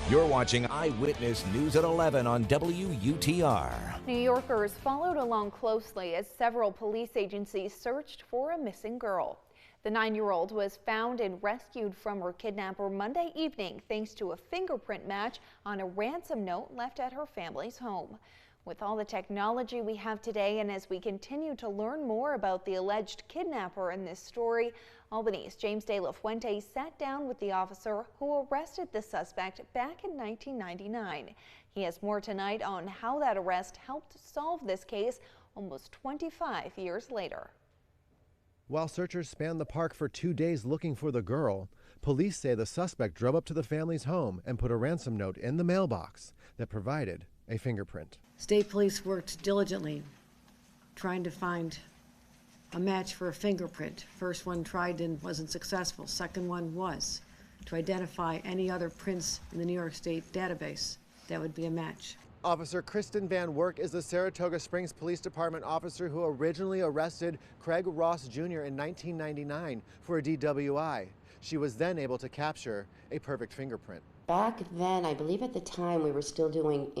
You're watching Eyewitness News at 11 on WUTR. New Yorkers followed along closely as several police agencies searched for a missing girl. The 9-year-old was found and rescued from her kidnapper Monday evening thanks to a fingerprint match on a ransom note left at her family's home. With all the technology we have today, and as we continue to learn more about the alleged kidnapper in this story, Albany's James de la Fuente sat down with the officer who arrested the suspect back in 1999. He has more tonight on how that arrest helped solve this case almost 25 years later. While searchers spanned the park for 2 days looking for the girl, police say the suspect drove up to the family's home and put a ransom note in the mailbox that provided a fingerprint. State police worked diligently trying to find a match for a fingerprint. First one tried and wasn't successful. Second one was to identify any other prints in the New York State database that would be a match. Officer Kristen Van Werk is the Saratoga Springs Police Department officer who originally arrested Craig Ross Jr. in 1999 for a DWI. She was then able to capture a perfect fingerprint. Back then, I believe at the time we were still doing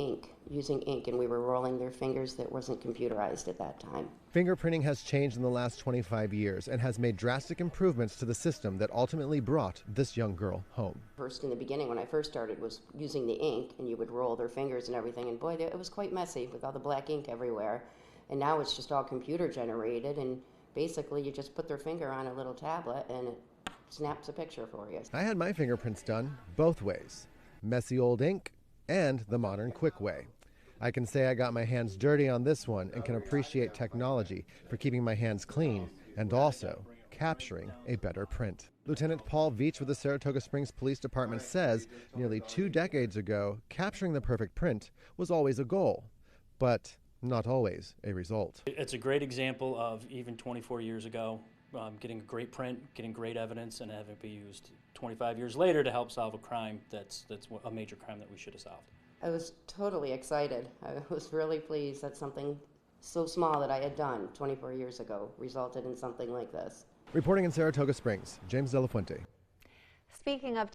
using ink, and we were rolling their fingers. That wasn't computerized at that time. Fingerprinting has changed in the last 25 years and has made drastic improvements to the system that ultimately brought this young girl home. First, in the beginning, when I first started, was using the ink, and you would roll their fingers and everything, and boy, it was quite messy with all the black ink everywhere. And now it's just all computer generated, and basically you just put their finger on a little tablet and it snaps a picture for you. I had my fingerprints done both ways, messy old ink and the modern quick way. I can say I got my hands dirty on this one and can appreciate technology for keeping my hands clean and also capturing a better print. Lieutenant Paul Veach with the Saratoga Springs Police Department says nearly 2 decades ago, capturing the perfect print was always a goal, but not always a result. It's a great example of even 24 years ago, getting a great print, getting great evidence, and having it be used 25 years later to help solve a crime that's a major crime that we should have solved. I was totally excited. I was really pleased that something so small that I had done 24 years ago resulted in something like this. Reporting in Saratoga Springs, James de la Fuente. Speaking of